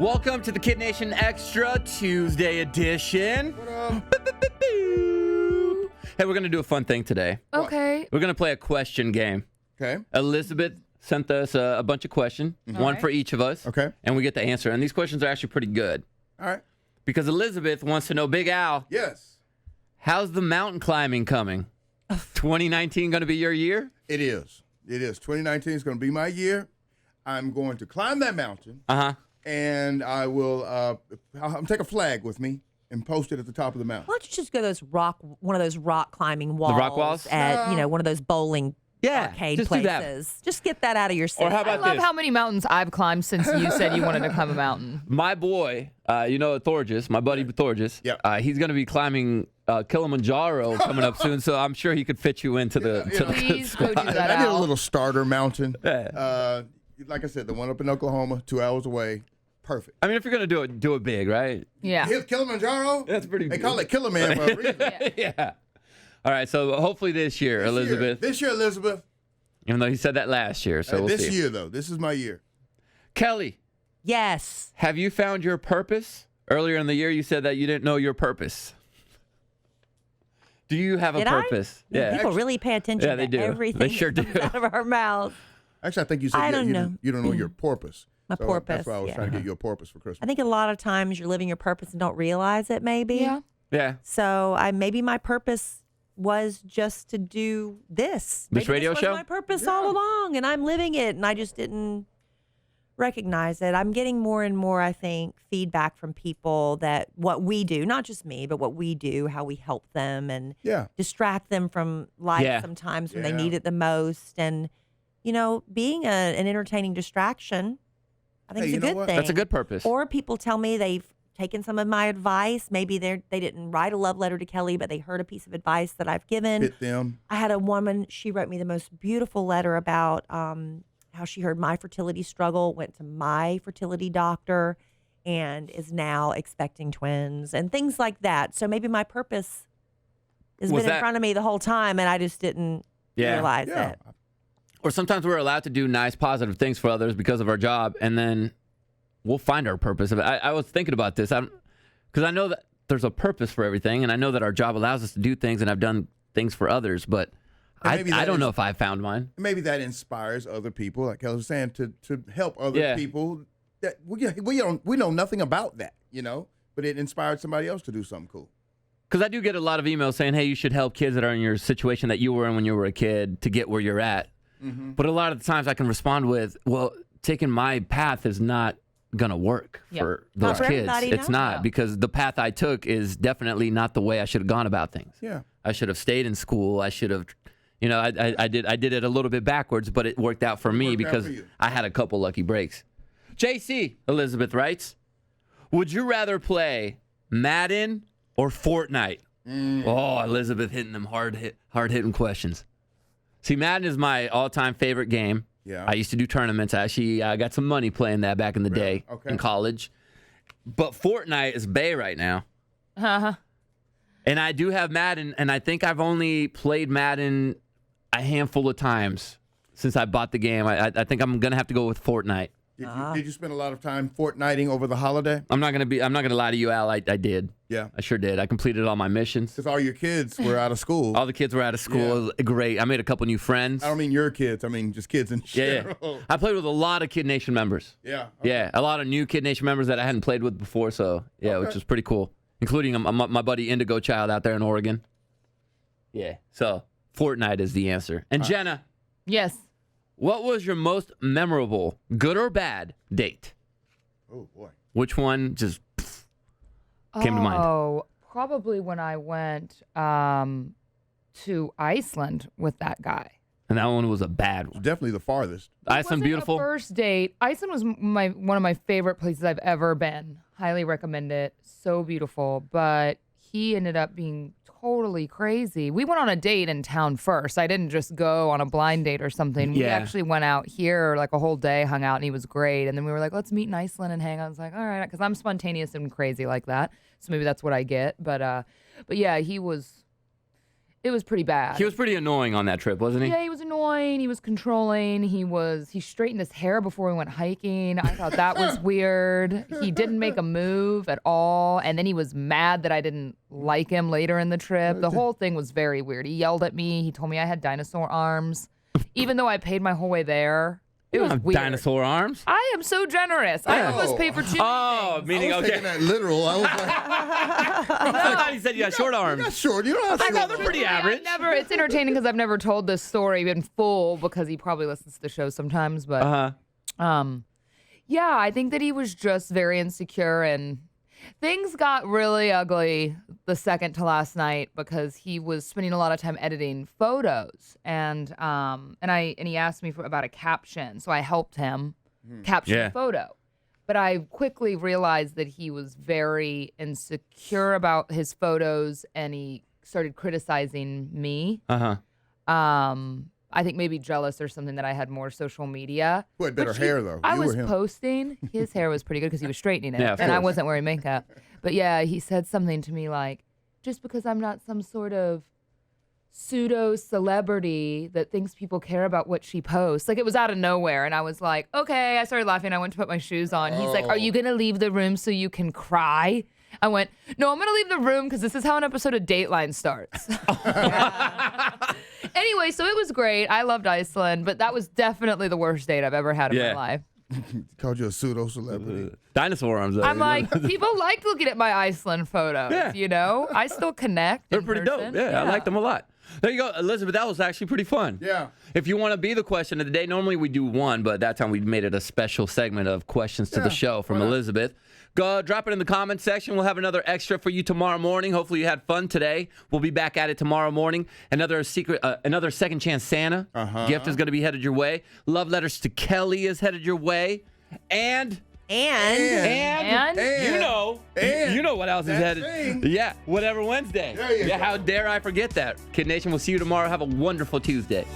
Welcome to the KiddNation Extra Tuesday edition. What up? Hey, we're going to do a fun thing today. Okay. We're going to play a question game. Okay. Elizabeth sent us a bunch of questions, one for each of us. Okay. And we get to answer. And these questions are actually pretty good. All right. Because Elizabeth wants to know, Big Al, Yes. how's the mountain climbing coming? 2019 going to be your year? It is. It is. 2019 is going to be my year. I'm going to climb that mountain, Uh-huh. and I will. I'll take a flag with me and post it at the top of the mountain. Why don't you just go to one of those rock climbing walls? rock walls? At, one of those bowling just arcade do places. that. Just get that out of your system. Or how I about love this? how many mountains I've climbed since you said you wanted to climb a mountain. My boy, Thorges, my buddy Thorges, Yep. he's going to be climbing Kilimanjaro coming up soon, so I'm sure he could fit you into the Please go do that I did a out. little starter mountain. Yeah. Like I said, the one up in Oklahoma, 2 hours away. Perfect. I mean, if you're going to do it big, right? Yeah. Hit Kilimanjaro. That's pretty They good. call it Killer Man for a reason. Yeah. All right, so hopefully this year, Elizabeth, This year, Elizabeth. even though he said that last year, so we'll This see. year, though. This is my year. Kelly, Yes. have you found your purpose? Earlier in the year, you said that you didn't know your purpose. Do you have a Did I? purpose? People really pay attention Yeah, they to do. everything They sure that comes do. out of our mouths. Actually, I think you said I you, don't you, know. Didn't, you don't know your porpoise. My So porpoise, That's why I was yeah. trying to get you a porpoise for Christmas. I think a lot of times you're living your purpose and don't realize it, maybe. Yeah. Yeah. So maybe my purpose was just to do this. This Maybe radio was show? my purpose all along, and I'm living it, and I just didn't recognize it. I'm getting more and more, I think, feedback from people that what we do, not just me, but what we do, how we help them and Yeah. distract them from life Yeah. sometimes when they Yeah. need it the most. And, being an entertaining distraction, I think Hey, is you a know good what? thing. That's a good purpose. Or people tell me they've taken some of my advice. Maybe they didn't write a love letter to Kelly, but they heard a piece of advice that I've given. Fit them. I had a woman, she wrote me the most beautiful letter about how she heard my fertility struggle, went to my fertility doctor, and is now expecting twins and things like that. So maybe my purpose has Was been that- in front of me the whole time, and I just didn't Yeah. realize Yeah. it. Or sometimes we're allowed to do nice, positive things for others because of our job, and then we'll find our purpose. I was thinking about this because I know that there's a purpose for everything, and I know that our job allows us to do things, and I've done things for others, but And I maybe that don't is- know if I found mine. Maybe that inspires other people, like Kelly was saying, to help other Yeah. people that we know nothing about that, but it inspired somebody else to do something cool. Because I do get a lot of emails saying, hey, you should help kids that are in your situation that you were in when you were a kid to get where you're at. But a lot of the times I can respond with, well, taking my path is not going to work Yeah. for Not those for kids. everybody, It's no. not, because the path I took is definitely not the way I should have gone about things. Yeah. I should have stayed in school. I should have, I did it a little bit backwards, but it worked out for me worked out because for you. I had a couple lucky breaks. JC, Elizabeth writes, would you rather play Madden or Fortnite? Oh, Elizabeth hitting them hard hitting questions. See, Madden is my all-time favorite game. Yeah. I used to do tournaments. Actually, I got some money playing that back in the day Okay. in college. But Fortnite is bae right now. Uh-huh. And I do have Madden, and I think I've only played Madden a handful of times since I bought the game. I think I'm gonna have to go with Fortnite. Did you spend a lot of time Fortniting over the holiday? I'm not gonna lie to you, Al. I did. Yeah. I sure did. I completed all my missions. Because all your kids were out of school. All the kids were out of school. Yeah. It was great. I made a couple new friends. I don't mean your kids. I mean just kids in Yeah, general. yeah. I played with a lot of KiddNation members. Yeah. Yeah, a lot of new KiddNation members that I hadn't played with before. So yeah, which Okay. was pretty cool, including my buddy Indigo Child out there in Oregon. Yeah. So Fortnite is the answer. And Jenna, Yes. what was your most memorable, good or bad, date? Oh, boy. Which one just came to mind? Oh, probably when I went to Iceland with that guy. And that one was a bad one. Definitely the farthest. Iceland, Wasn't beautiful. A first date. Iceland was one of my favorite places I've ever been. Highly recommend it. So beautiful. But he ended up being totally crazy. We went on a date in town first. I didn't just go on a blind date or something. We Yeah. actually went out here like a whole day, hung out, and he was great. And then we were like, let's meet in Iceland and hang out. I was like, all right, because I'm spontaneous and crazy like that. So maybe that's what I get. But yeah, he was. It was pretty bad. He was pretty annoying on that trip, wasn't he? Yeah, he was annoying. He was controlling. He straightened his hair before we went hiking. I thought that was weird. He didn't make a move at all. And then he was mad that I didn't like him later in the trip. The whole thing was very weird. He yelled at me. He told me I had dinosaur arms, even though I paid my whole way there. It was weird. Dinosaur arms? I am so generous. I almost pay for 2 Oh, meaning, I was okay. taking that literal. I was like, I thought he said you got short you're arms. not short. You don't have short thought they're arms. pretty average. It's entertaining because I've never told this story in full because he probably listens to the show sometimes. But yeah, I think that he was just very insecure, and things got really ugly the second to last night because he was spending a lot of time editing photos, and he asked me about a caption, so I helped him caption the photo. But I quickly realized that he was very insecure about his photos, and he started criticizing me. I think maybe jealous or something that I had more social media. Who had better hair, though? I You or was him? posting. His hair was pretty good because he was straightening it, Yeah, of and I course. wasn't wearing makeup. But yeah, he said something to me like, just because I'm not some sort of pseudo celebrity that thinks people care about what she posts. Like, it was out of nowhere, and I was like, okay. I started laughing. I went to put my shoes on. He's like, are you going to leave the room so you can cry? I went, no, I'm going to leave the room because this is how an episode of Dateline starts. Anyway, so it was great. I loved Iceland, but that was definitely the worst date I've ever had in my life. Called you a pseudo celebrity. Dinosaur arms. Though, I'm like, people like looking at my Iceland photos, Yeah. you know? I still connect. They're in pretty person. dope. Yeah, I like them a lot. There you go, Elizabeth. That was actually pretty fun. Yeah. If you want to be the question of the day, normally we do one, but that time we made it a special segment of questions to the show from Elizabeth. Go drop it in the comment section. We'll have another extra for you tomorrow morning. Hopefully you had fun today. We'll be back at it tomorrow morning. Another second chance Santa gift is going to be headed your way. Love letters to Kelly is headed your way, and you know what else is headed. thing. Yeah, whatever Wednesday. There you go. How dare I forget that? Kid Nation, we'll see you tomorrow. Have a wonderful Tuesday.